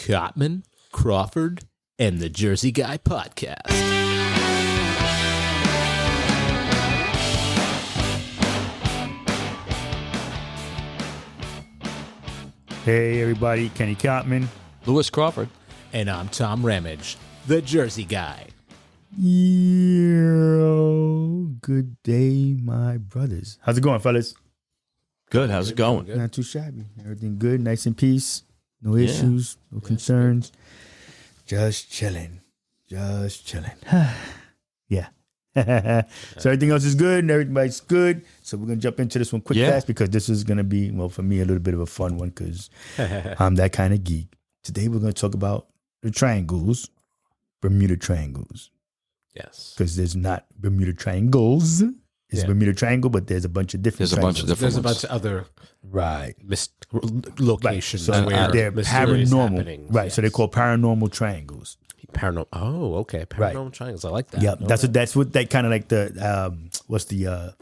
Cotman, Crawford, and the Jersey Guy podcast. Hey everybody, Kenny Cotman. Lewis Crawford. And I'm Tom Ramage, the Jersey Guy. Yo, good day, my brothers. How's it going, fellas? Good. How's it going? Good. Not too shabby. Everything good, nice and peace. No issues, no concerns. Just chilling. Just chilling. Yeah. So everything else is good and everybody's good. So we're going to jump into this one quick, fast, because this is going to be, well, for me, a little bit of a fun one because I'm that kind of geek. Today we're going to talk about the triangles, Bermuda Triangles. Yes. Because there's not Bermuda Triangles. It's Bermuda Triangle, but there's a bunch of different triangles. There's a bunch of other locations so where they're paranormal. Happenings. Right. So they're called paranormal triangles. Paranormal. Oh, okay. Paranormal triangles. I like that. Yeah. Okay. That's what that kind of like the what's the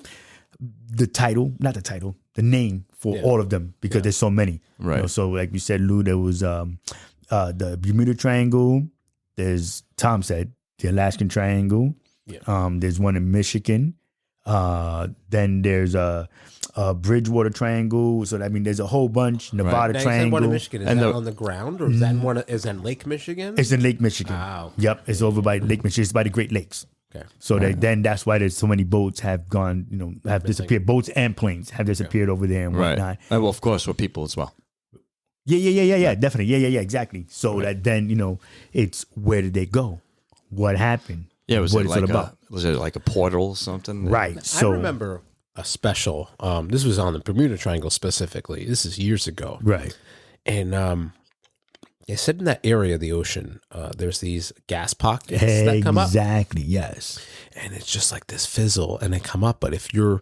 title? Not the title. The name for all of them because there's so many. Right. You know, so like you said, Lou, there was the Bermuda Triangle. There's Tom said the Alaskan Triangle. Yeah. There's one in Michigan. Then there's a Bridgewater Triangle. So I mean, there's a whole bunch. Nevada Now, Triangle. One in Michigan. Is that on the ground, or is that in Lake Michigan? It's in Lake Michigan. Wow. Yep, it's over by Lake Michigan. It's by the Great Lakes. Okay. So then that's why there's so many boats have gone, have disappeared. Boats and planes have disappeared over there and whatnot. Well, of course, with people as well. Yeah, definitely. Yeah, exactly. So that then, it's where did they go? What happened? Yeah, was what it it's like all about? Was it like a portal or something? Right. So I remember a special. This was on the Bermuda Triangle specifically. This is years ago. Right. And they said in that area of the ocean, there's these gas pockets that come up. Exactly. Yes. And it's just like this fizzle, and they come up. But if you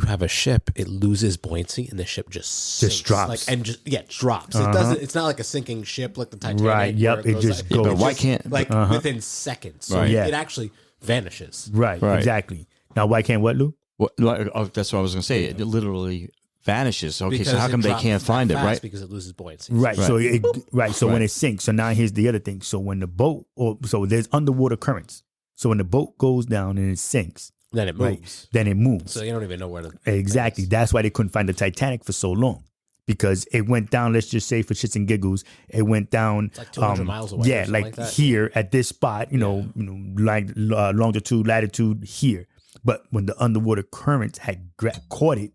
have a ship, it loses buoyancy, and the ship just sinks. drops. It drops. It doesn't. It's not like a sinking ship like the Titanic. Right. Yep. It just goes. But why can't within seconds? So it actually vanishes. Right. Exactly. Now, why can't what, Lou? That's what I was going to say. It literally vanishes. Okay, Because so how come they can't find it? Right. Because it loses buoyancy. Right. So So when it sinks. So now here's the other thing. So when the boat, so there's underwater currents. So when the boat goes down and it sinks, Then it moves. then it moves. So you don't even know where to. Exactly. That's why they couldn't find the Titanic for so long. Because it went down, let's just say for shits and giggles, it went down. It's like 200 miles away. Yeah, like that. here at this spot, like longitude, latitude here. But when the underwater currents had caught it,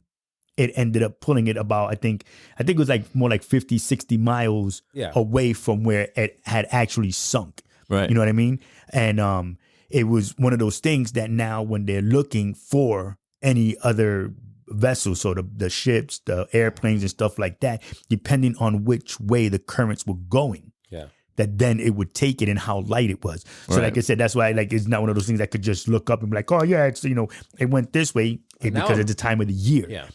it ended up pulling it about, I think it was like more like 50, 60 miles away from where it had actually sunk. Right. You know what I mean? And it was one of those things that now when they're looking for any other vessels, so the ships, the airplanes and stuff like that, depending on which way the currents were going, that then it would take it and how light it was. So like I said, that's why it's not one of those things I could just look up and be like, oh yeah, it's, it went this way because it's the time of the year. Yeah.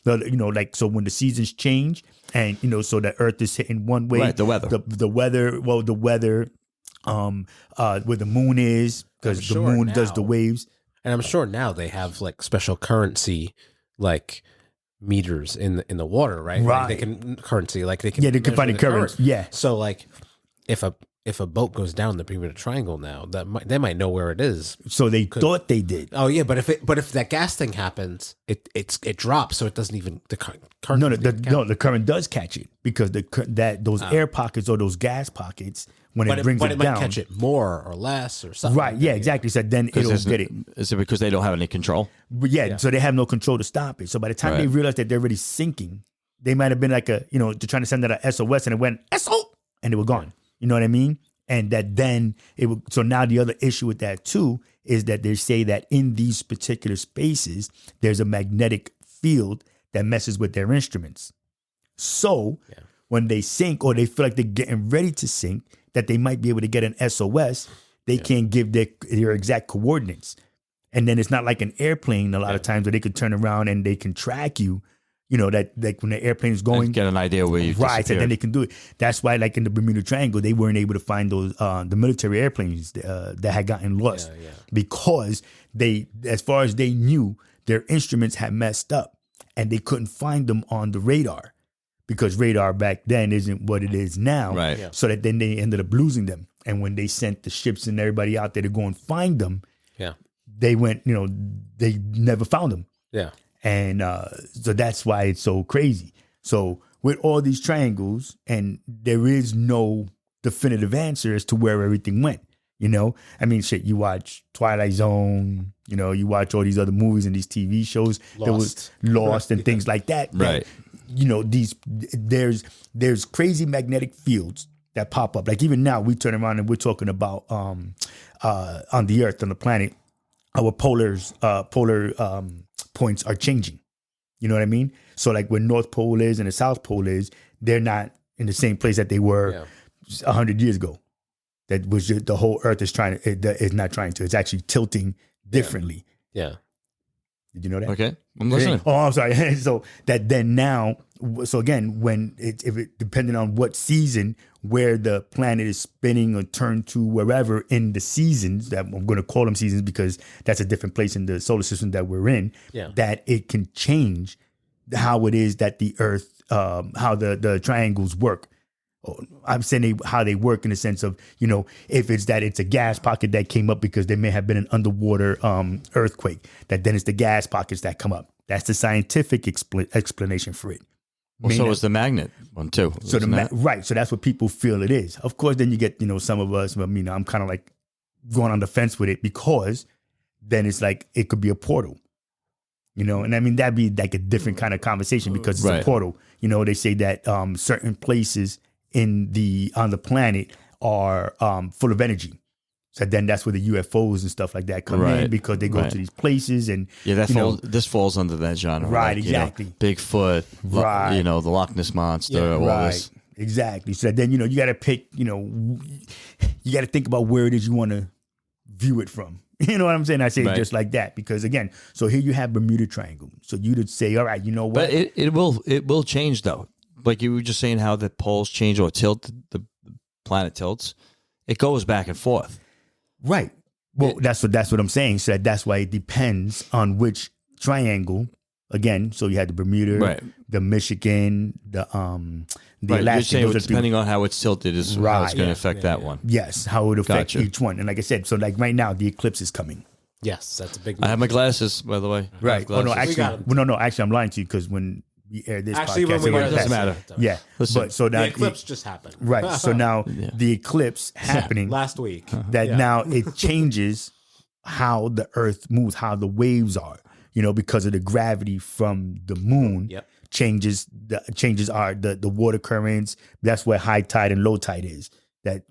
So when the seasons change and, so the earth is hitting one way. Right, the weather. The weather, where the moon is, because the moon does the waves. And I'm sure now they have like special currency, like meters in the water, right? Right. Like they can They can find the currents. Yeah. So like if a boat goes down the Bermuda Triangle now, they might know where it is. So they thought they did. Oh yeah, but if that gas thing happens, it drops, so it doesn't even the current. The current does catch it because those air pockets or those gas pockets when it brings it down, might catch it more or less or something. Right? Yeah, exactly. So then it'll get it. Is it because they don't have any control? But yeah, so they have no control to stop it. So by the time they realize that they're already sinking, they might have been like they're trying to send out a SOS and it went SO and they were gone. You know what I mean? And that then it would. So now the other issue with that too is that they say that in these particular spaces, there's a magnetic field that messes with their instruments. So when they sink or they feel like they're getting ready to sink, that they might be able to get an SOS, they can't give their exact coordinates. And then it's not like an airplane a lot of times where they could turn around and they can track you. That like when the airplane is going, and get an idea where you right, and then they can do it. That's why, like in the Bermuda Triangle, they weren't able to find those the military airplanes that had gotten lost because they, as far as they knew, their instruments had messed up and they couldn't find them on the radar because radar back then isn't what it is now. Right. Yeah. So that then they ended up losing them. And when they sent the ships and everybody out there to go and find them, Yeah. they went, they never found them. Yeah. And so that's why it's so crazy. So with all these triangles, and there is no definitive answer as to where everything went. I mean, shit, you watch Twilight Zone, you watch all these other movies and these TV shows that was Lost and things like that. Right. There's crazy magnetic fields that pop up. Like even now we turn around and we're talking about on the Earth, on the planet, our polar points are changing. You know what I mean? So like where North Pole is and the South Pole is, they're not in the same place that they were 100 years ago. That was just, the whole Earth is not trying to. It's actually tilting differently. Yeah. Did you know that? Okay, I'm listening. Oh, I'm sorry. So that then now, so again, when depending on what season, where the planet is spinning or turned to wherever in the seasons, that I'm going to call them seasons because that's a different place in the solar system that we're in, that it can change how it is that the Earth, how the triangles work. I'm saying how they work in the sense of, if it's that it's a gas pocket that came up because there may have been an underwater earthquake, that then it's the gas pockets that come up. That's the scientific explanation for it. Well, so is the magnet one too. So right. So that's what people feel it is. Of course, then you get, some of us, I'm kind of like going on the fence with it because then it's like, it could be a portal. And I mean, that'd be like a different kind of conversation because it's a portal. They say that certain places on the planet are full of energy. So then that's where the UFOs and stuff like that come in because they go to these places and this falls under that genre. Right, exactly. Bigfoot, right. The Loch Ness monster, all this. Exactly. So then you got to pick, you got to think about where it is you want to view it from. You know what I'm saying? I say it just like that because again, so here you have Bermuda Triangle. So you'd say, all right, you know what? But it will change though. Like you were just saying how the poles change or tilt, the planet tilts. It goes back and forth. Right. Well, that's what I'm saying. So that's why it depends on which triangle. Again, so you had the Bermuda, the Michigan, the Alaskan. You're saying depending on how it's tilted is how it's going to affect that one. Yes, how it would affect each one. And like I said, so like right now, the eclipse is coming. Yes, that's a big. I have my glasses, by the way. Right. Oh no, actually, actually, I'm lying to you because when we air this podcast, it doesn't matter. Yeah. Listen, but so now the eclipse just happened. Right. So now the eclipse happening last week. That now it changes how the Earth moves, how the waves are. Because of the gravity from the moon changes the water currents. That's where high tide and low tide is. That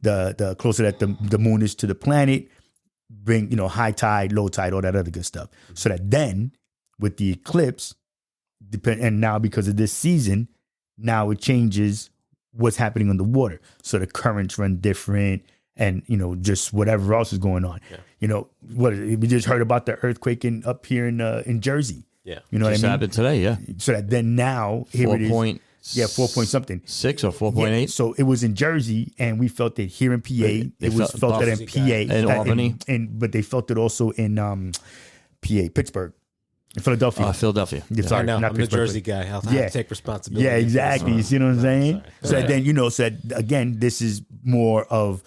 the closer that the moon is to the planet, bring high tide, low tide, all that other good stuff. So that then with the eclipse, and now because of this season, now it changes what's happening on the water. So the currents run different. And, just whatever else is going on. Yeah. We just heard about the earthquake up here in Jersey. Yeah. You know what I mean? Just happened today, yeah. So that then now, here it is. 4 point something. 6 or 4.8. Yeah, so it was in Jersey, and we felt it here in PA. It was felt that in PA. In Albany. But they felt it also in PA, Pittsburgh. In Philadelphia. Philadelphia. Yeah, sorry, I know. not I'm Pittsburgh, the Jersey guy. I'll have to take responsibility. Yeah, exactly. You see what I'm saying? Sorry. So then, so that, again, this is more of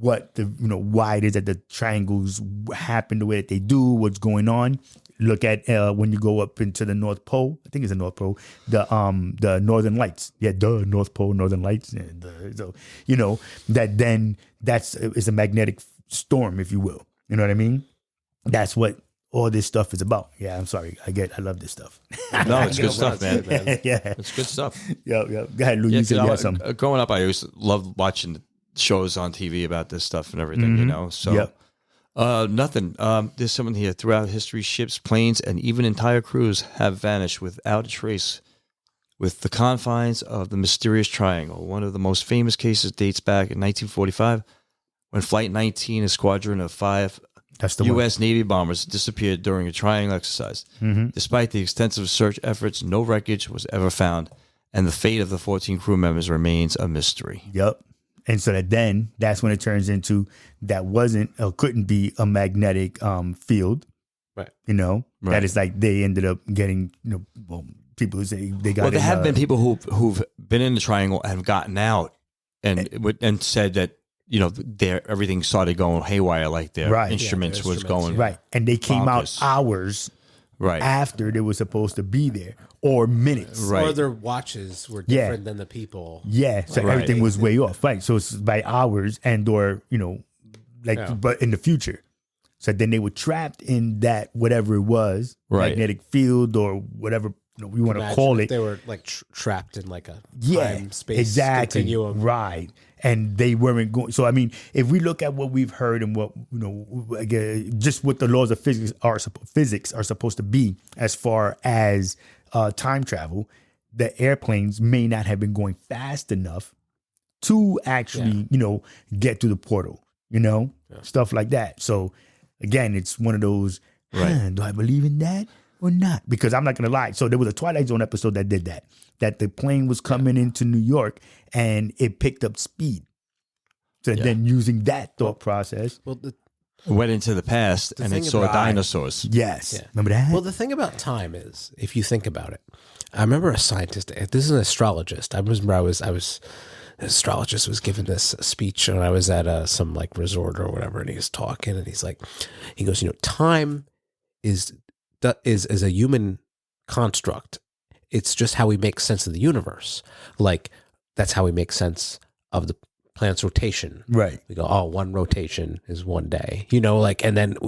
what why it is that the triangles happen the way that they do, what's going on. Look at when you go up into the North Pole. I think it's the North Pole. The Northern Lights. Yeah, North Pole, Northern Lights. So it's a magnetic storm, if you will. You know what I mean? That's what all this stuff is about. Yeah, I'm sorry. I love this stuff. No, it's good stuff, man. Yeah, it's good stuff. Yeah. Go ahead, Lou. You said you had something. Growing up, I always loved watching shows on TV about this stuff and everything, So, nothing. There's someone here. Throughout history, ships, planes, and even entire crews have vanished without a trace. With the confines of the mysterious triangle, one of the most famous cases dates back in 1945, when Flight 19, a squadron of 5 U.S. Navy bombers, disappeared during a triangle exercise. Mm-hmm. Despite the extensive search efforts, no wreckage was ever found, and the fate of the 14 crew members remains a mystery. Yep. And so that's when it turns into that wasn't or couldn't be a magnetic field. Right. That is like they ended up getting, people who say they got. Well, there have been people who've been in the triangle and have gotten out and said that everything started going haywire, like their instruments was going right, and they came out hours after they were supposed to be there, or minutes, or their watches were different than the people. Yeah, so everything was way off, right? So it's by hours but in the future. So then they were trapped in that whatever it was, magnetic field or whatever we want to call it. They were like trapped in like a time space continuum, right? And they weren't going. So I mean, if we look at what we've heard and what just what the laws of physics are supposed to be as far as time travel, the airplanes may not have been going fast enough to actually get to the portal, stuff like that. So again, it's one of those. Do I believe in that or not? Because I'm not going to lie. So there was a Twilight Zone episode that did that. That the plane was coming into New York and it picked up speed. So then using that thought process. Went into the past and it saw dinosaurs. Yes. Yeah. Remember that? Well, the thing about time is, if you think about it, I remember a scientist, this is an astrologist. I remember an astrologist was giving this speech and I was at some like resort or whatever, and he was talking and he goes, time is a human construct. It's just how we make sense of the universe. Like, that's how we make sense of the planet's rotation. Right. We go, one rotation is one day, and then,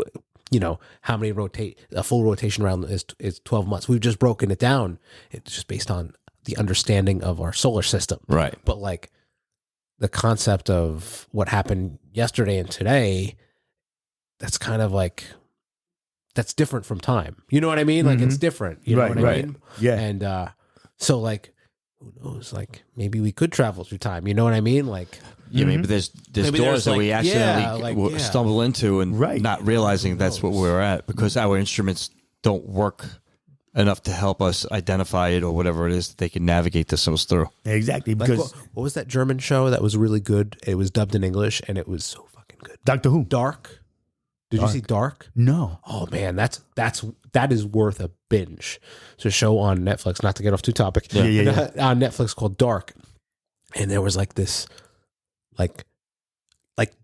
how many a full rotation around is 12 months. We've just broken it down. It's just based on the understanding of our solar system. Right. But like the concept of what happened yesterday and today, that's kind of like, that's different from time. You know what I mean? Like it's different. You know what I mean? Yeah. And so like, who knows? Like maybe we could travel through time. You know what I mean? Like maybe there's doors that we accidentally stumble into and not realizing that's what we're at because our instruments don't work enough to help us identify it or whatever it is that they can navigate themselves through. Exactly. Because what was that German show that was really good? It was dubbed in English and it was so fucking good. Doctor Who. Dark. Did you see Dark? No. Oh man, that is worth a binge. It's a show on Netflix. Not to get off too topic. Yeah. On Netflix called Dark, and there was like this, like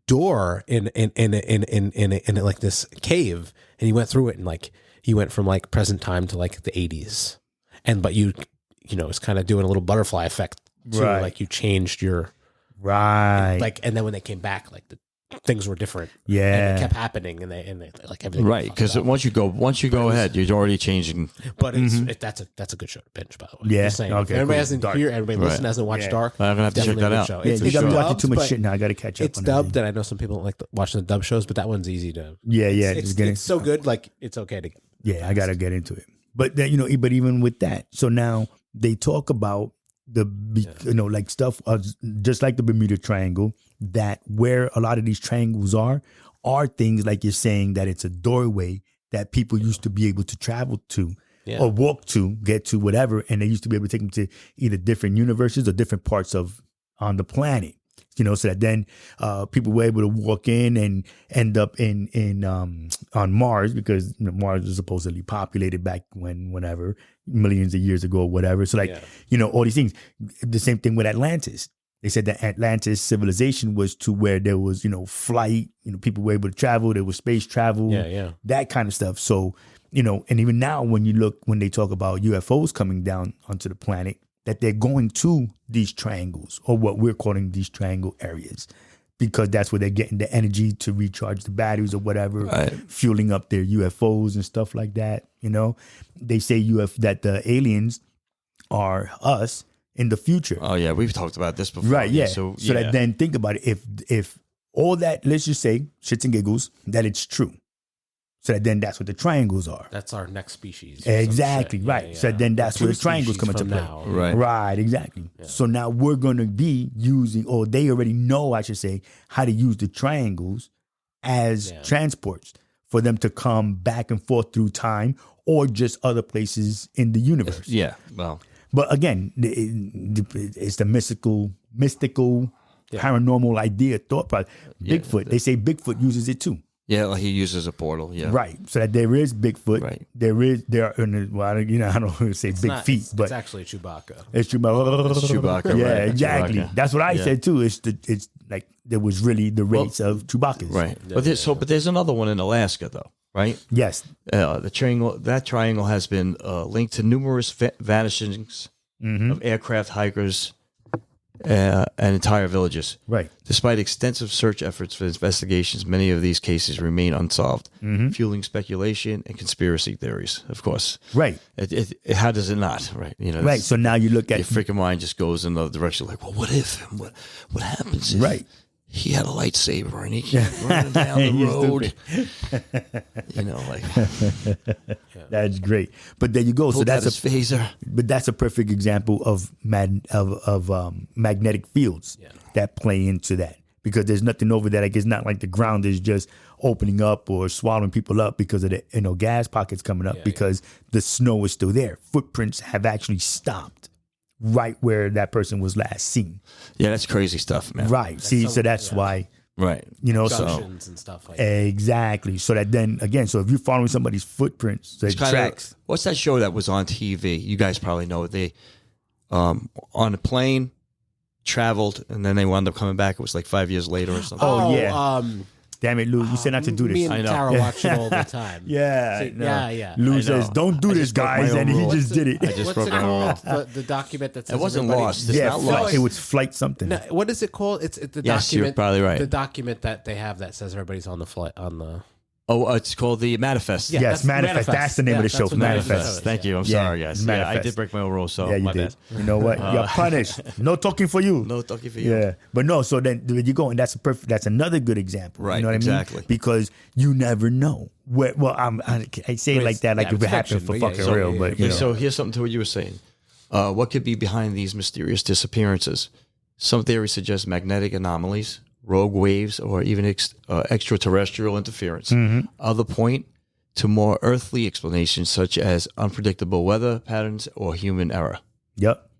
door in like this cave, and you went through it, and like you went from like present time to like the 80s, but it's kind of doing a little butterfly effect too. Right. Like you changed your right, and then when they came back, like the things were different. Yeah, and it kept happening, and they like everything. Right, because once you go ahead, you're already changing. But that's a good show to binge, by the way. Yeah, Just saying. okay. If everybody hasn't hasn't watched Dark. I'm gonna have to check that out. Show. Yeah, It's I'm dubbed, watching too much shit now. I got to catch up. It's dubbed, and I know some people don't like watching the dub shows, but that one's easy to. Yeah. It's so good, like it's okay to. Yeah, I got to get into it. But then but even with that, so now they talk about like stuff just like the Bermuda Triangle, that where a lot of these triangles are things like you're saying that it's a doorway that people used to be able to travel to or walk to, get to, whatever, and they used to be able to take them to either different universes or different parts on the planet. So that then people were able to walk in and end up on Mars, because Mars was supposedly populated back whenever millions of years ago or whatever. So all these things. The same thing with Atlantis. They said that Atlantis civilization was to where there was flight. People were able to travel. There was space travel. That kind of stuff. So and even now when they talk about UFOs coming down onto the planet, that they're going to these triangles, or what we're calling these triangle areas, because that's where they're getting the energy to recharge the batteries or whatever, fueling up their UFOs and stuff like that. They say that the aliens are us in the future. Oh yeah, we've talked about this before. Right, yeah. So that then think about it. If all that, let's just say, shits and giggles, that it's true. So that then that's what the triangles are. That's our next species. Exactly, right. Yeah. So then that's where the triangles come into play. Now. Right, exactly. Yeah. So now we're going to be using, or they already know, I should say, how to use the triangles as transports for them to come back and forth through time or just other places in the universe. Yeah, well. But again, it's the mystical, paranormal idea, thought process. Bigfoot, they say Bigfoot uses it too. Yeah, well, he uses a portal. Yeah. Right. So that there is Bigfoot. Right. There are, well, I don't want to say big feet, but it's actually Chewbacca. it's Chewbacca. It's Chewbacca, Yeah, right. exactly. Chewbacca. That's what I Yeah. said too. It's like there was really the rates of Chewbacca's. Right. But there's another one in Alaska though, right? Yes. The triangle has been linked to numerous vanishings of aircraft, hikers, and entire villages. Right. Despite extensive search efforts for investigations, many of these cases remain unsolved, fueling speculation and conspiracy theories. Of course, Right. How does it not? Right. Right. So now you look at your freaking mind just goes in another direction. Like, well, what if? What happens if Right. he had a lightsaber and he came running down the You road? Like that's great. But there you go. So pulled out that's his phaser. But that's a perfect example of magnetic fields that play into that, because there's nothing over that. Like, it's not like the ground is just opening up or swallowing people up because of the gas pockets coming up, because the snow is still there. Footprints have actually stopped right where that person was last seen. Yeah, that's crazy stuff, man. Right. See, so that's why. Right. Junctions and stuff like that. Exactly. So that then again, so if you're following somebody's footprints, the tracks. What's that show that was on TV? You guys probably know. They on a plane traveled and then they wound up coming back. It was like 5 years later or something. Oh, yeah. Damn it, Lou! You said not to do this. Me and I know. Tara watch it all the time. Yeah, See, no. yeah. Lou I says, know. "Don't do I this, just broke my guys," own and he rule. just did it. I just What's broke it my own called? The document that says It wasn't everybody- lost. It's Yeah, not flight. lost. It was flight something. No, what is it called? It's the Yes, document. you're probably right. The document that they have that says everybody's on the flight on the. Oh, it's called the Manifest. Yeah. Yes, that's Manifest. That's the name of the show. that's what Manifest. Thank you. I'm Yeah, sorry, guys. Yeah, I Manifest. did break my own rule, so Yeah, you my did. bad. You know what? You're punished. No talking for you. No talking for you. Yeah, but no. So then there you go, and that's a perfect. That's another good example. Right, You know what I exactly. mean? Because you never know. Well, I say it like that, like Yeah, if it it's happened fiction, for but yeah, fucking so- real. But you Okay, know, so here's something to what you were saying. What could be behind these mysterious disappearances? Some theories suggest magnetic anomalies, rogue waves, or even extraterrestrial interference. Other point to more earthly explanations, such as unpredictable weather patterns or human error. yep,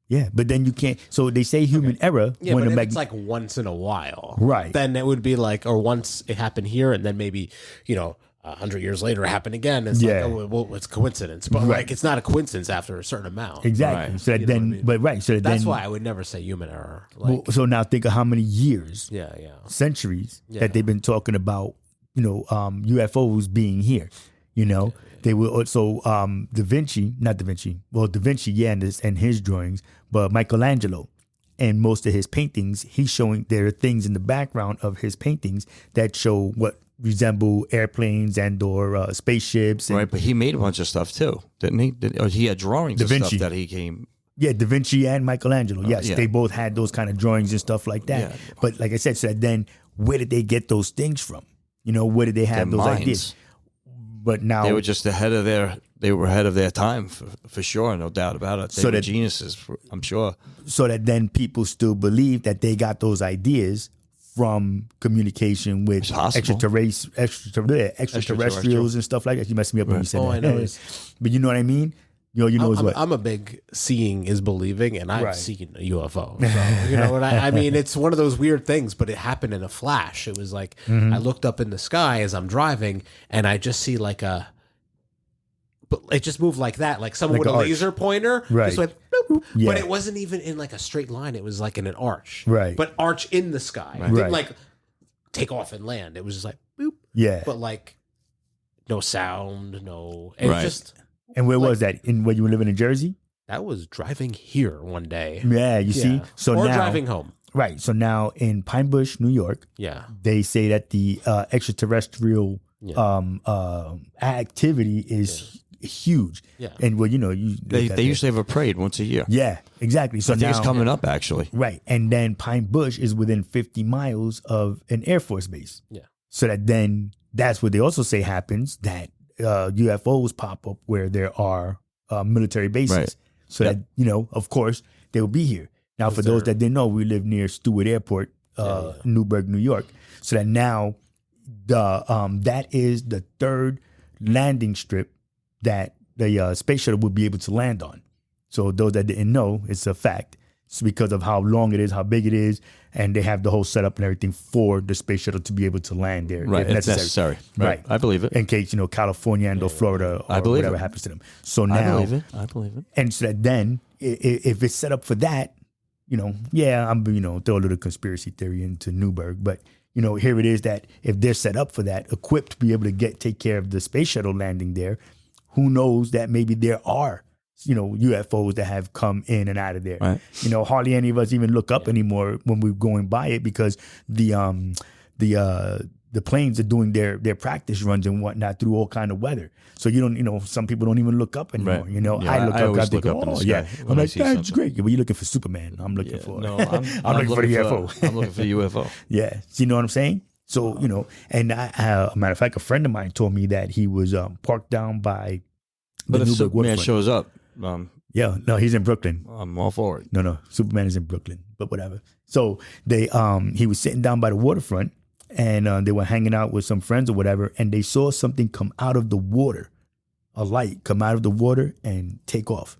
yeah. But then you can't. So they say human error Yeah, when but the if it's like once in a while, Right. Then it would be like, or once it happened here, and then maybe 100 years later it happened again. It's Yeah. like, oh, well, it's coincidence, but like it's not a coincidence after a certain amount. exactly. Right. So that You know then, what I mean? but right. So that That's then, why I would never say human error. Like, well, so now think of how many years, yeah. centuries Yeah. that they've been talking about, UFOs being here. They were also Da Vinci, and his drawings, but Michelangelo and most of his paintings, he's showing there are things in the background of his paintings that show what resemble airplanes and or spaceships. And, Right, but he made a bunch of stuff too, didn't he? Or he had drawings Da of Vinci. stuff that he came. Yeah, Da Vinci and Michelangelo. Yes, yeah. they both had those kind of drawings and stuff like that. Yeah. But like I said, so then where did they get those things from? Where did they have Their those minds. ideas? But now They were just ahead of their time for sure, no doubt about it. They So were that- geniuses, I'm sure. so that then people still believe that they got those ideas from communication with It's possible. extraterrestrials and stuff like that. You messed me up when you said Oh, that. I know. But you know what I mean? You know is what? I'm a big seeing is believing, and I've Right. seen a UFO. So, you know what I mean? It's one of those weird things, but it happened in a flash. It was like I looked up in the sky as I'm driving, and I just see like but it just moved like that, like someone Like with an a arch. laser pointer Right. just went boop, Yeah. but it wasn't even in like a straight line. It was like in an arch, Right. But arch in the sky. It Right. didn't like take off and land. It was just like boop, Yeah. but like no sound, no. It Right. just And where was that? When you were living in Jersey? that was driving here one day. Yeah, you see? So or now, driving home. right. So now in Pine Bush, New York, Yeah. they say that the extraterrestrial activity is huge. Yeah. And well, They usually have a parade once a year. yeah, exactly. So I think now, it's coming up, actually. right. And then Pine Bush is within 50 miles of an Air Force base. Yeah. So that then that's what they also say happens, that UFOs pop up where there are military bases. Right. So Yep. that, of course, they will be here. Now, for those that didn't know, we live near Stewart Airport, Newburgh, New York. So that now that is the third landing strip that the space shuttle would be able to land on. So those that didn't know, it's a fact. because of how long it is, how big it is, and they have the whole setup and everything for the space shuttle to be able to land there. Right, if it's necessary. Right. I believe it. In case, California and or Florida or whatever happens to them. So now, I believe it. and so that then, if it's set up for that, I'm, throw a little conspiracy theory into Newberg, but here it is that if they're set up for that, equipped to be able to take care of the space shuttle landing there, who knows that maybe there are, UFOs that have come in and out of there. Right. Hardly any of us even look up anymore when we're going by it because the planes are doing their practice runs and whatnot through all kind of weather. So you don't, some people don't even look up anymore. Right. I always look up, in the sky yeah. I'm like, that's something. great. But you're looking for Superman. I'm looking for. No, I'm I'm looking for the UFO. I'm looking for the UFO. Yeah. So you know what I'm saying? So, and a matter of fact, a friend of mine told me that he was parked down by the But if Newburgh Superman waterfront. shows up, Yeah, no, he's in Brooklyn. I'm all for it. No, Superman is in Brooklyn, but whatever. So he was sitting down by the waterfront and they were hanging out with some friends or whatever, and they saw something come out of the water, a light come out of the water and take off.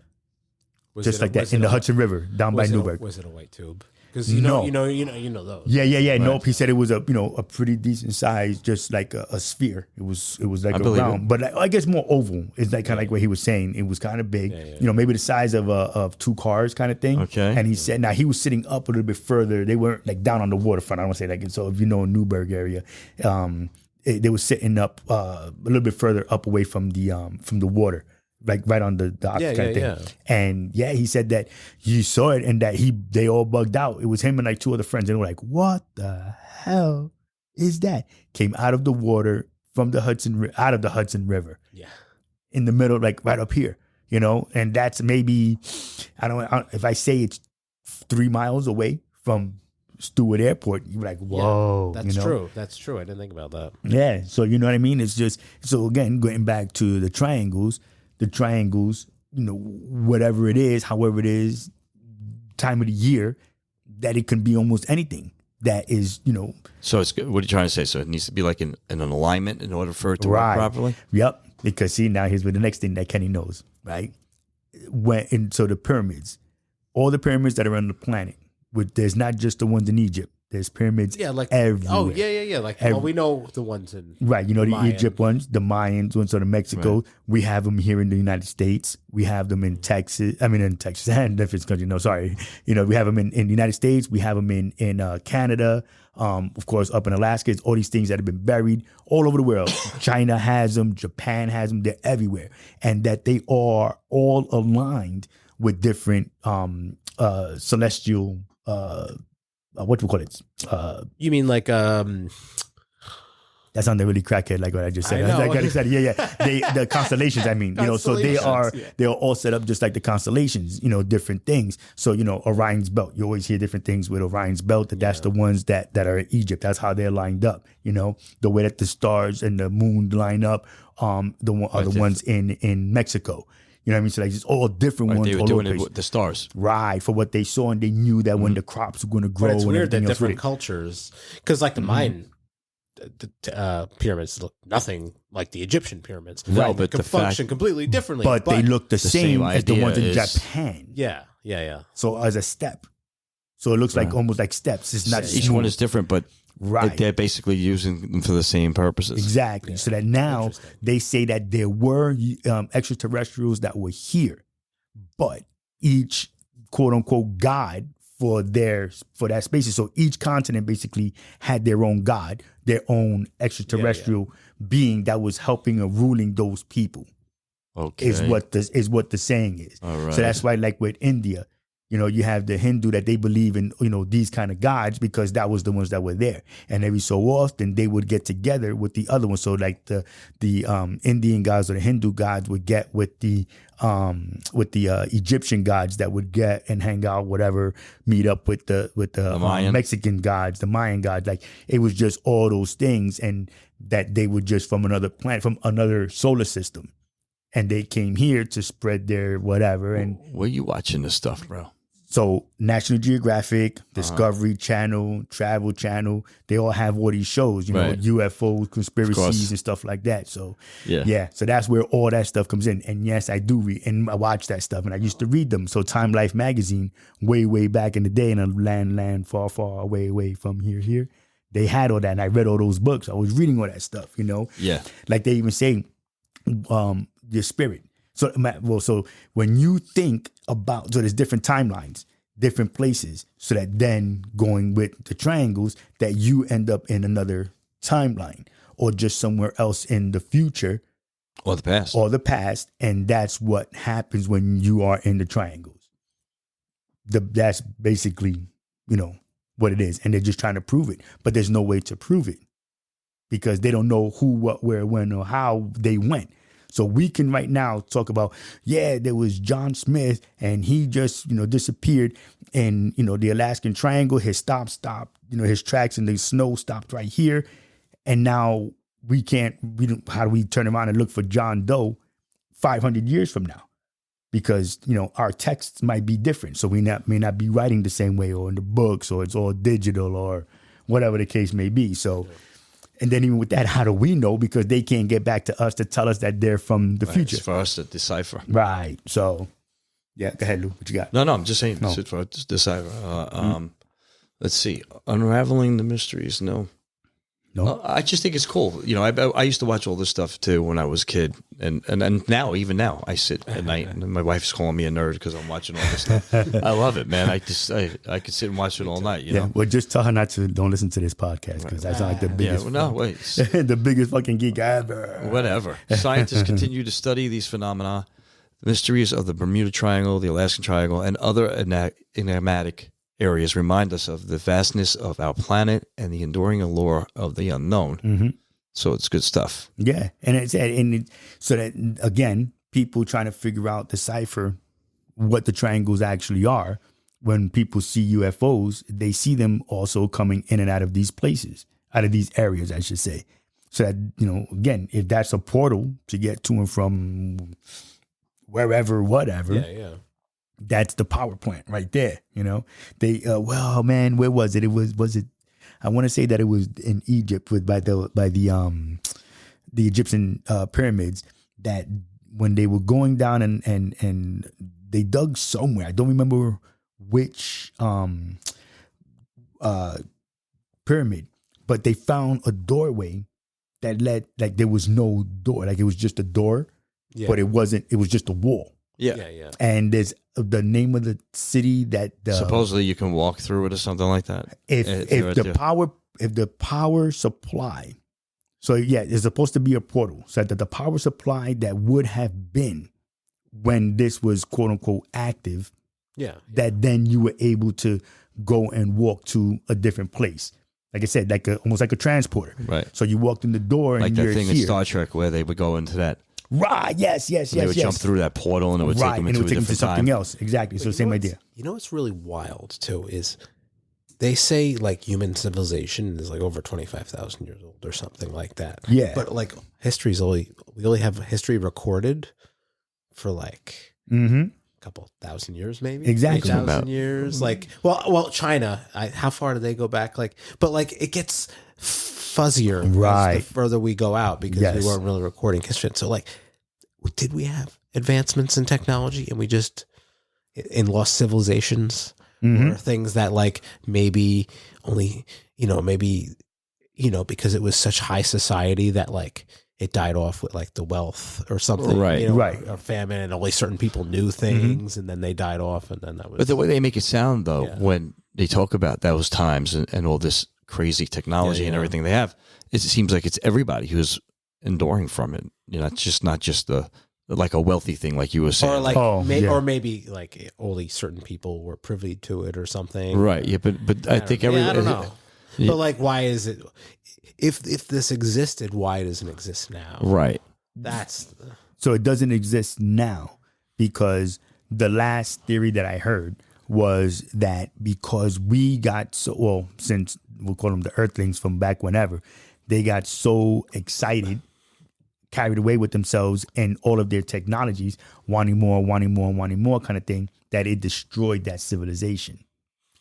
Just like that in the Hudson River down by Newburgh. Was it a white tube? Because you know those. Yeah. Right. Nope. He said it was a pretty decent size, just like a sphere. It was like a round, but I guess more oval. It's like kind of like what he was saying. It was kind of big, maybe the size of two cars kind of thing. Okay. And he said, now he was sitting up a little bit further. They weren't like down on the waterfront. I don't want to say that. So if Newburgh area, they were sitting up a little bit further up away from the water. Like right on the kind of thing. Yeah. And he said that he saw it and that they all bugged out. It was him and like two other friends. And they were like, what the hell is that? Came out of the water from the Hudson River. Yeah. In the middle, like right up here, and that's maybe, if I say it's 3 miles away from Stewart Airport, you're like, whoa. Yeah, that's true. That's true. I didn't think about that. Yeah. So you know what I mean? It's just, so again, going back to the triangles, whatever it is, however it is, time of the year, that it can be almost anything that is, So it's what are you trying to say? So it needs to be like in an alignment in order for it to work properly? Yep. Because see, now here's the next thing that Keny knows, right? So the pyramids, all the pyramids that are on the planet, there's not just the ones in Egypt. There's pyramids everywhere. Oh, yeah. Like, we know the ones in... Right, the Egypt ones, the Mayans ones, in Mexico. Right. We have them here in the United States. We have them in Texas. In Texas and different country. No, sorry. We have them in the United States. We have them in Canada. Of course, up in Alaska. It's all these things that have been buried all over the world. China has them. Japan has them. They're everywhere. And that they are all aligned with different celestial... what do we call it? You mean like that sounded really crackhead, like what I just said. The constellations. So they're all set up just like the constellations. Different things. So Orion's belt. You always hear different things with Orion's belt. That's the ones that are in Egypt. That's how they're lined up. The way that the stars and the moon line up. Are the ones in Mexico. You know what I mean? So like just all different ones. They were doing it with the stars. Right. For what they saw, and they knew that when the crops were going to grow. But it's weird that different else, cultures, because like the Mayan pyramids look nothing like the Egyptian pyramids. No, but can function completely differently. But they look the same as the ones in Japan. Yeah. So as a step. So it looks like almost like steps. It's not each one is different, but they're basically using them for the same purposes. Exactly. Yeah. So that now they say that there were extraterrestrials that were here, but each quote unquote god for that species. So each continent basically had their own god, their own extraterrestrial being that was helping or ruling those people. Okay, is what the saying is. All right. So that's why, like with India, you have the Hindu that they believe in, these kind of gods because that was the ones that were there. And every so often they would get together with the other ones. So like the Indian gods or the Hindu gods would get with the Egyptian gods that would get and hang out, whatever, meet up with the Mexican gods, the Mayan gods. Like it was just all those things, and that they were just from another planet, from another solar system. And they came here to spread their whatever. And where you watching this stuff, bro? So National Geographic, Discovery Channel, Travel Channel, they all have all these shows, you know, Right. UFOs, conspiracies and stuff like that. So yeah. So that's where all that stuff comes in. And yes, I do read and I watch that stuff and I used to read them. So Time Life magazine, way back in the day in a land far away from here, they had all that. And I read all those books. I was reading all that stuff, you know? Yeah. Like they even say, your spirit. So when you think about, so there's different timelines, different places, so that then going with the triangles, that you end up in another timeline or just somewhere else in the future Or the past. And that's what happens when you are in the triangles. That's basically, you know, what it is. And they're just trying to prove it, but there's no way to prove it because they don't know who, what, where, when, or how they went. So we can right now talk about, there was John Smith and he just, you know, disappeared and, you know, the Alaskan Triangle, his stopped, you know, his tracks in the snow stopped right here. And now how do we turn around and look for John Doe 500 years from now? Because, you know, our texts might be different. So we may not be writing the same way or in the books or it's all digital or whatever the case may be. So... And then even with that, how do we know? Because they can't get back to us to tell us that they're from the future. It's for us to decipher. Right. So, yeah, go ahead, Lou. What you got? No, I'm just saying it's for us to decipher. Let's see. Unraveling the mysteries. No. I just think it's cool. You know, I used to watch all this stuff too when I was a kid, and now, even now, I sit at night and my wife's calling me a nerd because I'm watching all this stuff. I love it, man. I could sit and watch it all night. You know. Well, just tell her don't listen to this podcast because that's like the biggest. The biggest fucking geek ever. Whatever. Scientists continue to study these phenomena, the mysteries of the Bermuda Triangle, the Alaskan Triangle, and other enigmatic areas remind us of the vastness of our planet and the enduring allure of the unknown. Mm-hmm. So it's good stuff. Yeah. So that, again, people trying to figure out, decipher what the triangles actually are. When people see UFOs, they see them also coming in and out of these places, out of these areas, I should say. So that, you know, again, if that's a portal to get to and from wherever, whatever. Yeah. That's the power plant right there. You know, they, where was it? Was it, I want to say that it was in Egypt by the Egyptian pyramids, that when they were going down and they dug somewhere, I don't remember which pyramid, but they found a doorway that led, like there was no door, like it was just a door, but it was just a wall. Yeah. And there's the name of the city that supposedly you can walk through it or something like that. If the power supply, so it's supposed to be a portal, so that the power supply that would have been when this was quote unquote active, that then you were able to go and walk to a different place. Like I said, almost like a transporter. Right. So you walked in the door and you're here. Like that thing in Star Trek where they would go into that. Right. Yes. They would jump through that portal and it would take them into a different something time. else. Exactly. So same idea. You know what's really wild too is they say like human civilization is like over 25,000 years old or something like that. Yeah. But like we only have history recorded for like a couple thousand years, maybe. Exactly. 3,000 years. Like, well, China, how far do they go back? Like, but like it gets fuzzier the further we go out because we weren't really recording history. So like, did we have advancements in technology and we just in lost civilizations or things that like maybe only, because it was such high society that like it died off with like the wealth or something, or famine, and only certain people knew things, and then they died off, and then that was. But the way they make it sound, though, when they talk about those times and all this crazy technology and everything they have, it seems like it's everybody who's enduring from it. You know, it's not just like a wealthy thing, like you were saying, or like or maybe like only certain people were privy to it or something. Right. Yeah. But I think everybody. I don't know. But like, why is it? If this existed, why doesn't it exist now? Right. So it doesn't exist now because the last theory that I heard was that because we got since we'll call them the Earthlings from back whenever, they got so excited, carried away with themselves and all of their technologies, wanting more kind of thing, that it destroyed that civilization.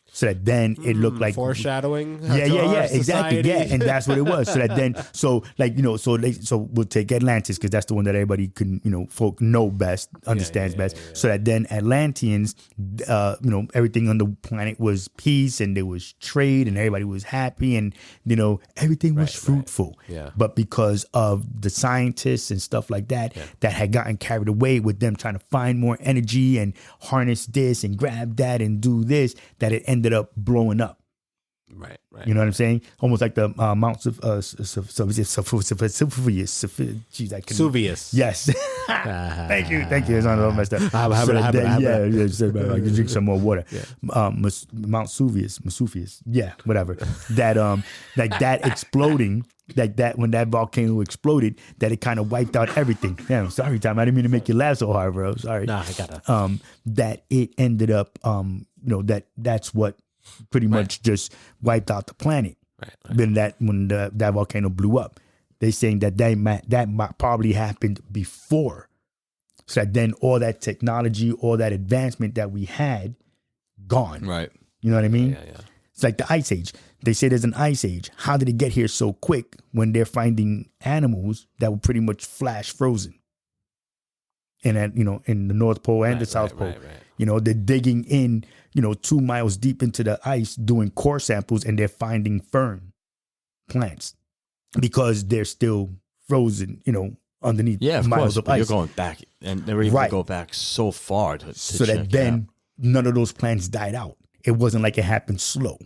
So that then it looked like foreshadowing. Yeah, exactly. Yeah, and that's what it was. So that then, so we'll take Atlantis because that's the one that everybody can, folk know best, understands best. Yeah. So that then Atlanteans, everything on the planet was peace and there was trade and everybody was happy and everything was fruitful. Right. Yeah. But because of the scientists and stuff like that, that had gotten carried away with them trying to find more energy and harness this and grab that and do this, that it ended up blowing up. Right. You know what I'm saying? Almost like the Mount Vesuvius. Yes. Thank you. It's not all messed up. You drink some more water. Yeah. Mount Vesuvius. Yeah, whatever. That exploding. Like that, when that volcano exploded, that it kind of wiped out everything. Damn, sorry, Tom. I didn't mean to make you laugh so hard, bro. Sorry. Nah, I gotta. That it ended up, that's what pretty much just wiped out the planet. Right. When that volcano blew up, they saying that probably happened before, so that then all that technology, all that advancement that we had, gone. Right. You know what I mean? Yeah. It's like the Ice Age. They say there's an Ice Age. How did it get here so quick when they're finding animals that were pretty much flash frozen? And in the North Pole and the South Pole. Right. They're digging in, 2 miles deep into the ice doing core samples and they're finding fern plants because they're still frozen, underneath miles of ice. You're going back and they're able to go back so far to so that then none of those plants died out. It wasn't like it happened slow.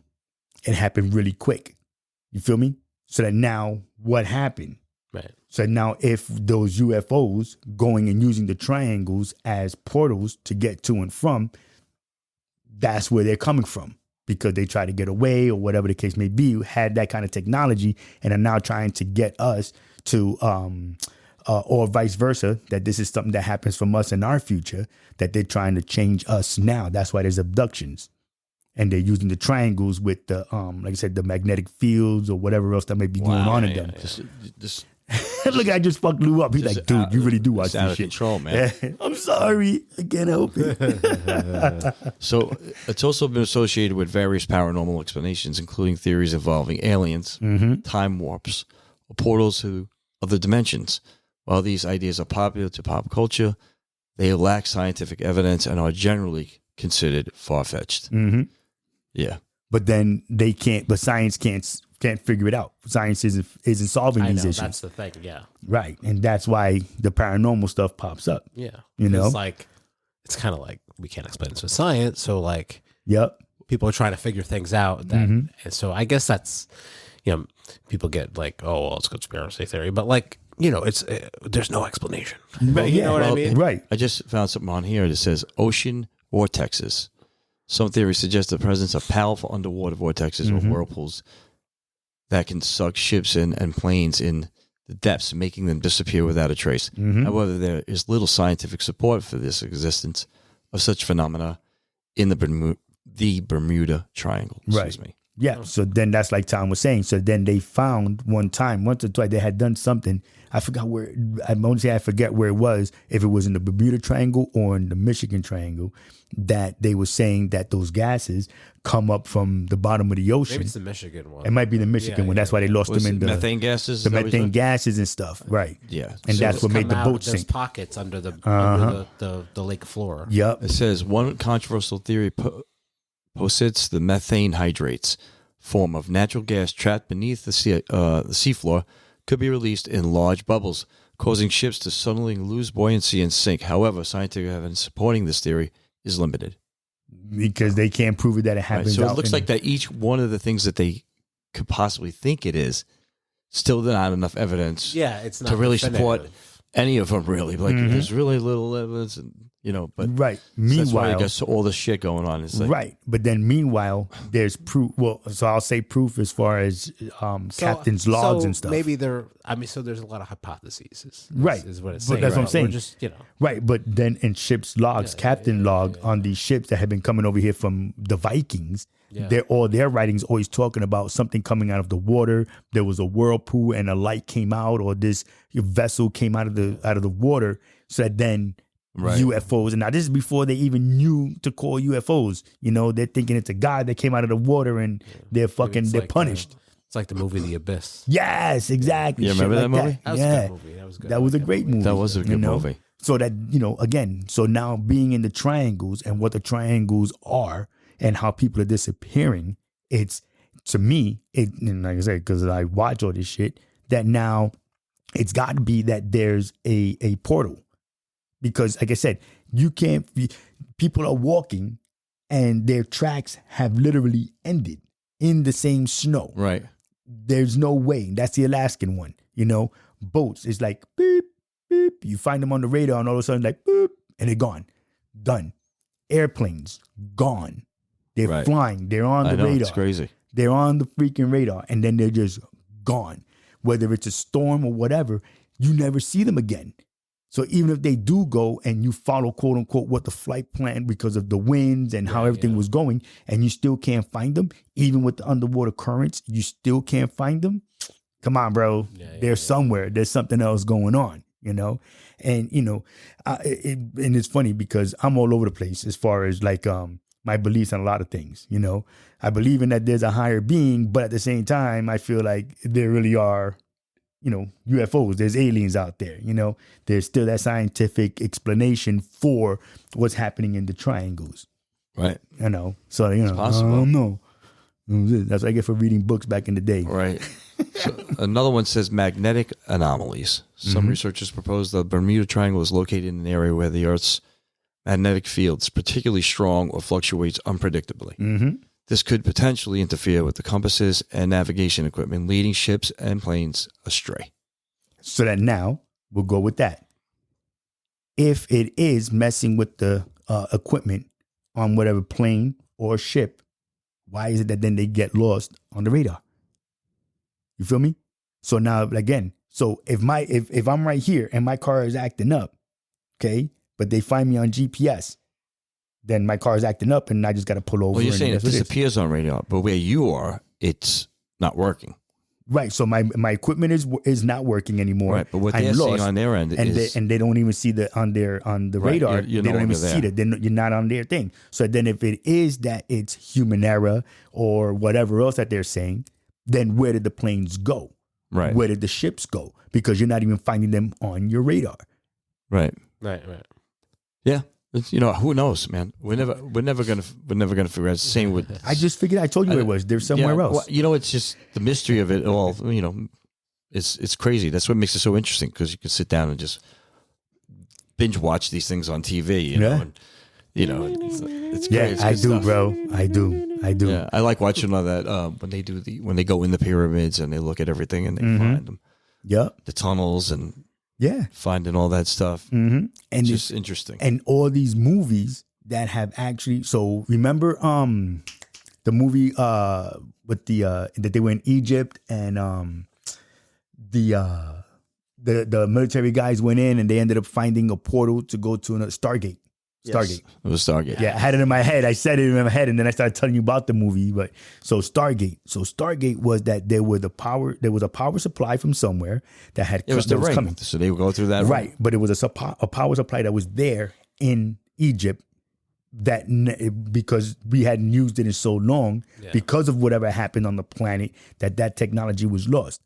It happened really quick. You feel me? So that now what happened? Right. So now if those UFOs going and using the triangles as portals to get to and from, that's where they're coming from because they try to get away or whatever the case may be, had that kind of technology and are now trying to get us to, or vice versa, that this is something that happens from us in our future, that they're trying to change us now. That's why there's abductions. And they're using the triangles with the, like I said, the magnetic fields or whatever else that may be going on in them. Just Look, I just fucked Lou up. He's like, dude, you really do watch this shit. Out of of control, man. Yeah. I'm sorry. I can't help it. So it's also been associated with various paranormal explanations, including theories involving aliens, time warps, or portals to other dimensions. While these ideas are popular to pop culture, they lack scientific evidence and are generally considered far-fetched. Mm-hmm. Yeah. But then they can't, but science can't figure it out. Science isn't solving these issues. That's the thing, yeah. Right. And that's why the paranormal stuff pops up. Yeah. It's kind of like we can't explain this with science. So yep. People are trying to figure things out. And so I guess that's, people get like, oh, well, it's conspiracy theory. But it's there's no explanation. But you know what I mean? Right. I just found something on here that says ocean vortexes. Some theories suggest the presence of powerful underwater vortexes or whirlpools that can suck ships and planes in the depths, making them disappear without a trace. However, there is little scientific support for this existence of such phenomena in the Bermuda Triangle. Excuse me. Yeah. So then that's like Tom was saying. So then they found once or twice, they had done something. I forgot where, I forget where it was, if it was in the Bermuda Triangle or in the Michigan Triangle, that they were saying that those gases come up from the bottom of the ocean. Maybe it's the Michigan one. It might be the Michigan one. That's why they lost them in the methane gases. The methane gases and stuff. Right. Yeah. And so that's what made the boat there's sink. Pockets under the lake floor. Yep. It says one controversial theory posits the methane hydrates, form of natural gas trapped beneath the seafloor, could be released in large bubbles, causing ships to suddenly lose buoyancy and sink. However, scientific evidence supporting this theory is limited. Because they can't prove it that it happens. So it looks like that each one of the things that they could possibly think it is, still not enough evidence it's not to really definitive. support any of them, really. There's really little evidence. But right. so that's why Meanwhile, you got all this shit going on. It's like, right. But then meanwhile, there's proof. Well, so I'll say proof as far as captain's logs and stuff. Maybe so there's a lot of hypotheses. Right. Is what it's But saying. that's what I'm saying. We're just, Right. But then in ship's logs, captain log on these ships that have been coming over here from the Vikings, their writings always talking about something coming out of the water. There was a whirlpool and a light came out, or this vessel came out of the water. So that then UFOs, and now this is before they even knew to call UFOs. They're thinking it's a guy that came out of the water and they're punished. It's like the movie The Abyss. Yes, exactly. You remember that movie? That was a good movie. That was good. That was a great movie. That was a good movie. So that, again, so now being in the triangles and what the triangles are and how people are disappearing, it's, to me, and like I said, because I watch all this shit, that now it's got to be that there's a portal. Because, like I said, people are walking and their tracks have literally ended in the same snow. Right. There's no way. That's the Alaskan one. Boats, it's like beep, beep. You find them on the radar and all of a sudden, like boop, and they're gone. Done. Airplanes, gone. They're flying. They're on the radar. It's crazy. They're on the freaking radar and then they're just gone. Whether it's a storm or whatever, you never see them again. So even if they do go and you follow, quote unquote, what the flight plan because of the winds and how everything was going, and you still can't find them, even with the underwater currents, you still can't find them. Come on, bro. They're somewhere. There's something else going on, And, and it's funny because I'm all over the place as far as like my beliefs on a lot of things, I believe in that there's a higher being, but at the same time, I feel like there really are UFOs, there's aliens out there, there's still that scientific explanation for what's happening in the triangles. Right. So, I don't know. That's what I get for reading books back in the day. Right. So another one says magnetic anomalies. Some researchers propose the Bermuda Triangle is located in an area where the Earth's magnetic field is particularly strong or fluctuates unpredictably. Mm-hmm. This could potentially interfere with the compasses and navigation equipment, leading ships and planes astray. So that now we'll go with that. If it is messing with the equipment on whatever plane or ship, why is it that then they get lost on the radar? You feel me? So now again, so if I'm right here and my car is acting up, okay, but they find me on GPS, then my car is acting up and I just got to pull over. Well, you're saying it disappears on radar, but where you are, it's not working. Right. So my equipment is not working anymore. Right. But what they're seeing on their end is... And they don't even see on the radar. You're they no don't even there. see that. You're not on their thing. So then if it is that it's human error or whatever else that they're saying, then where did the planes go? Right. Where did the ships go? Because you're not even finding them on your radar. Right. Right. Yeah. It's, who knows, man? We're never gonna figure out. It's the same with. I just figured. I told you where it was. There's somewhere else. Well, it's just the mystery of it all. It's crazy. That's what makes it so interesting because you can sit down and just binge watch these things on TV. It's yeah, crazy. I do, bro. I do. Yeah, I like watching all that when they go in the pyramids and they look at everything and they find them. Yep. The tunnels and. Yeah. Finding all that stuff. Mm-hmm. And it's just interesting. And all these movies that have actually, so remember the movie with the that they were in Egypt and the military guys went in and they ended up finding a portal to go to another Stargate. Stargate. Yes, it was Stargate. Yeah, I had it in my head. I said it in my head, and then I started telling you about the movie. But so Stargate. So Stargate was that there was a power supply from somewhere that had it was the ring. Coming. So they would go through that right, ring. But it was a power supply that was there in Egypt that because we hadn't used it in so long because of whatever happened on the planet that technology was lost.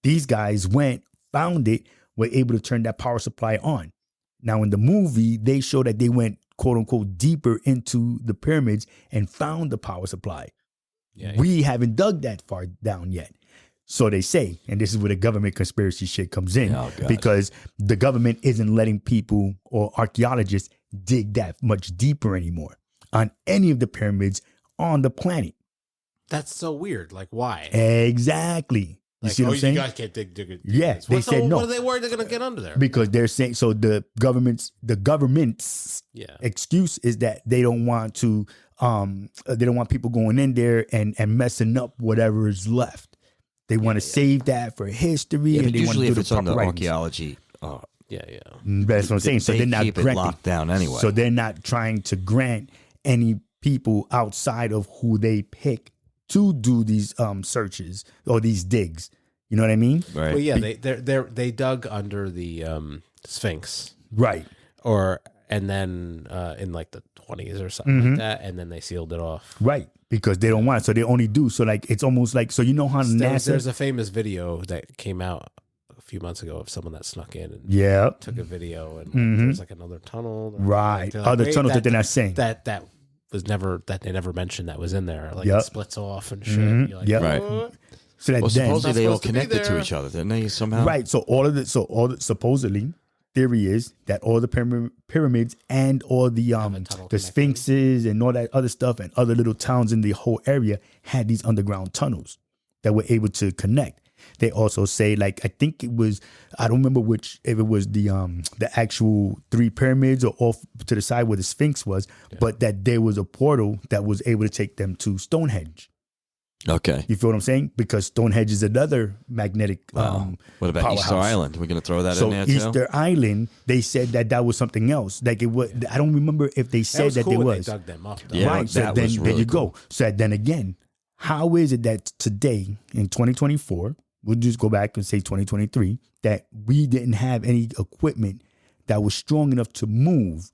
These guys went, found it, were able to turn that power supply on. Now, in the movie, they show that they went, quote unquote, deeper into the pyramids and found the power supply. Yeah. We haven't dug that far down yet. So they say, and this is where the government conspiracy shit comes in, because the government isn't letting people or archaeologists dig that much deeper anymore on any of the pyramids on the planet. That's so weird. Like, why? Exactly. You see what I'm saying? You guys can't dig it. Yeah, they said no. What are they worried they're going to get under there? Because they're saying, so the government's Yeah. excuse is that they don't want to, they don't want people going in there and messing up whatever is left. They want to save that for history. Yeah, and but they want to usually do if the it's on the proper archaeology, Yeah. that's what I'm saying. So they they're not keep it granting. locked down anyway. So they're not trying to grant any people outside of who they pick to do these searches or these digs. You know what I mean? right. Well, yeah, they dug under the Sphinx, Right. and then in like the 20s or something like that, and then they sealed it off. Right. Because they don't want it. So they only do. So like it's almost like, so you know how NASA. There's a famous video that came out a few months ago of someone that snuck in and Yeah. took a video, and there's like another tunnel. Right. They're like, Other wait, tunnels that they're not saying. That was never, that they never mentioned that was in there. Like Yep. it splits off and shit. You're like, Yep. Right. what? So that Well, then, supposedly they all supposed to be connected to there. each other, didn't they? Somehow. right. So all the supposedly theory is that all the pyramids and all the tunnel sphinxes and all that other stuff and other little towns in the whole area had these underground tunnels that were able to connect. They also say, like, I think it was, I don't remember which, if it was the actual 3 pyramids or off to the side where the Sphinx was, but that there was a portal that was able to take them to Stonehenge. Okay. You feel what I'm saying? Because Stonehenge is another magnetic What about Easter powerhouse. Island? We're going to throw that So in there too? Easter Island, they said that was something else. Like it was, I don't remember if they said that cool there when was. They dug them up. Though. Yeah, Right. So that then was there really you go. So then again, how is it that today in 2024, we'll just go back and say 2023, that we didn't have any equipment that was strong enough to move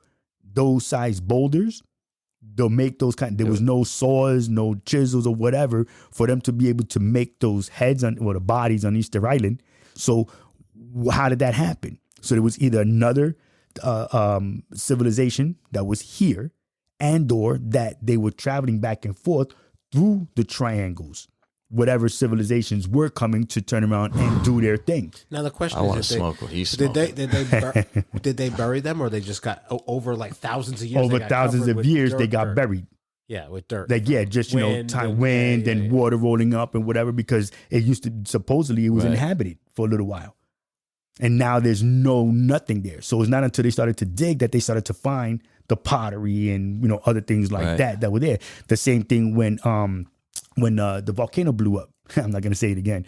those size boulders? They'll make those there was no saws, no chisels or whatever for them to be able to make those heads or the bodies on Easter Island. So how did that happen? So there was either another civilization that was here and or that they were traveling back and forth through the triangles, whatever civilizations were coming to turn around and do their thing. Now the question I want to is, smoke what he's did smoking. did they bury them, or they just got over like thousands of years? Over they got thousands covered of with years, dirt, they got dirt. buried. Yeah, with dirt. Like, yeah, just, you know, wind and water rolling up and whatever, because it used to, supposedly it was inhabited for a little while. And now there's nothing there. So it's not until they started to dig that they started to find the pottery and, you know, other things like that were there. The same thing when the volcano blew up. I'm not going to say it again,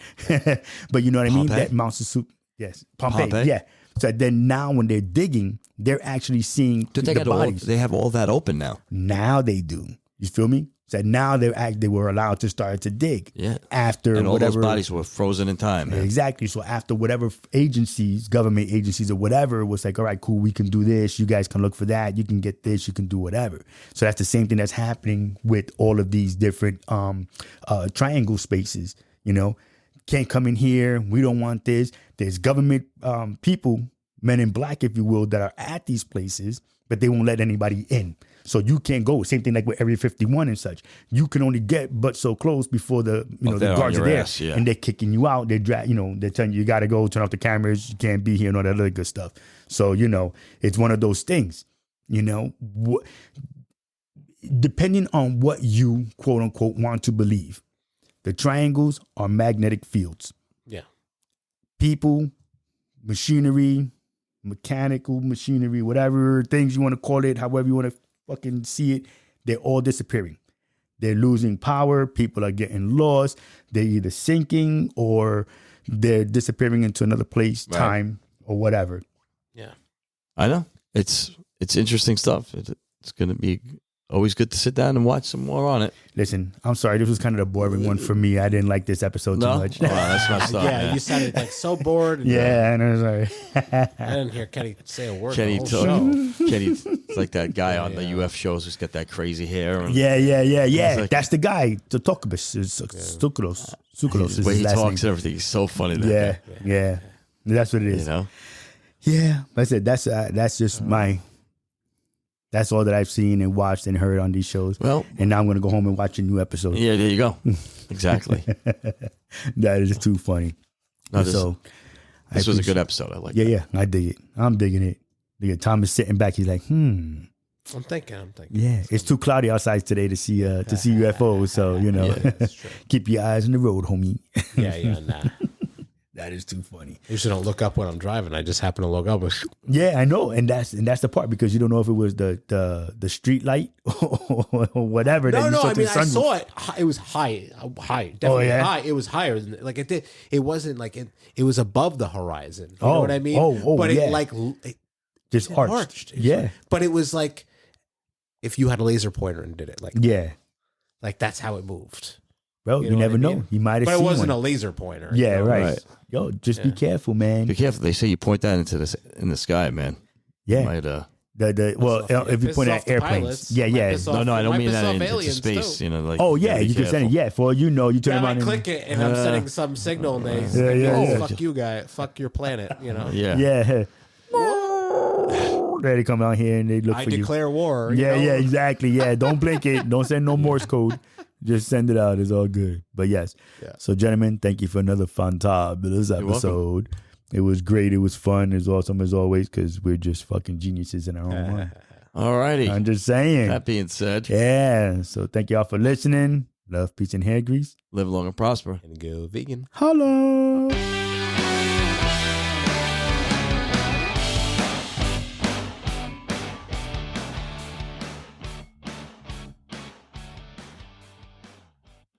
but you know what I mean? That Mount Susu, yes, Pompeii. Yeah. So then now when they're digging, they're actually seeing the bodies. They have all that open now. Now they do. You feel me? So now they were allowed to start to dig. Yeah. After And all whatever, those bodies were frozen in time. Man. Exactly. So after whatever agencies, government agencies or whatever was like, all right, cool, we can do this. You guys can look for that. You can get this. You can do whatever. So that's the same thing that's happening with all of these different triangle spaces. You know, can't come in here. We don't want this. There's government people, men in black, if you will, that are at these places, but they won't let anybody in. So you can't go. Same thing like with Area 51 and such. You can only get but so close before the the guards are there, and they're kicking you out. They're they're telling you got to go, turn off the cameras. You can't be here and all that other good stuff. So it's one of those things. Depending on what you quote unquote want to believe, the triangles are magnetic fields. Yeah. People, machinery, mechanical machinery, whatever things you want to call it, however you want to fucking see it, they're all disappearing. They're losing power. People are getting lost. They're either sinking or they're disappearing into another place, time, or whatever. Yeah. I know. It's interesting stuff. It's going to be always good to sit down and watch some more on it. Listen, I'm sorry. This was kind of the boring one for me. I didn't like this episode too much. Oh, that's messed up. Yeah, man. you sounded like so bored. Yeah, I know. Sorry. I didn't hear Kenny say a word. Kenny, the whole show. Kenny's like that guy on the UF shows who's got that crazy hair. And Yeah. like- That's the guy. The Tokubis is Sukulos. Sukulos is the way his he last talks name. and everything. He's so funny. That guy, Yeah. That's what it is. you know? Yeah, I said that's just that's all that I've seen and watched and heard on these shows. Well, and now I'm gonna go home and watch a new episode. yeah, there you go. Exactly. That is too funny. No, this was a good episode. I like Yeah, that. yeah, I dig it. I'm digging it. Tom is sitting back. He's like, I'm thinking. yeah, it's too cloudy outside today to see UFOs. So Yeah, that's true. keep your eyes on the road, homie. Yeah, nah. That is too funny. Usually don't look up when I'm driving. I just happen to look up. Yeah, I know, and that's the part because you don't know if it was the street light or whatever. No, that you no. saw I through mean, the I sunroof. saw it. It was high, definitely yeah? high. It was higher than like it did. It wasn't like it was above the horizon. You know what I mean? But yeah. it like it Just arched. Yeah, but it was like if you had a laser pointer and did it like yeah. like that's how it moved. Bro, you know never what I know. mean? You might have But seen it wasn't one. a laser pointer. Yeah, you know? right. Yo, just be careful, man. Be careful. They say you point that into in the sky, man. Yeah. You might, if you point off at the airplanes. pilots. Yeah, Might yeah. piss off- no, I don't might mean piss that off into aliens, space. too. You know, like. Oh yeah, be you can send it. careful. Yeah, for all you know, you turn Yeah, around I and click it and I'm sending some signal and they fuck you guy, fuck your planet, you know. Yeah. yeah. They come out here and they look I for declare war. you you. Yeah, know? yeah, exactly. Yeah, don't blink it. Don't send no Morse code. Just send it out. It's all good. But yes. Yeah. So, gentlemen, thank you for another fantabulous episode. It was great. It was fun. It was awesome as always because we're just fucking geniuses in our own mind. All righty. I'm just saying. That being said, Yeah. So, thank y'all for listening. Love, peace, and hair grease. live long and prosper. And go vegan. Holla.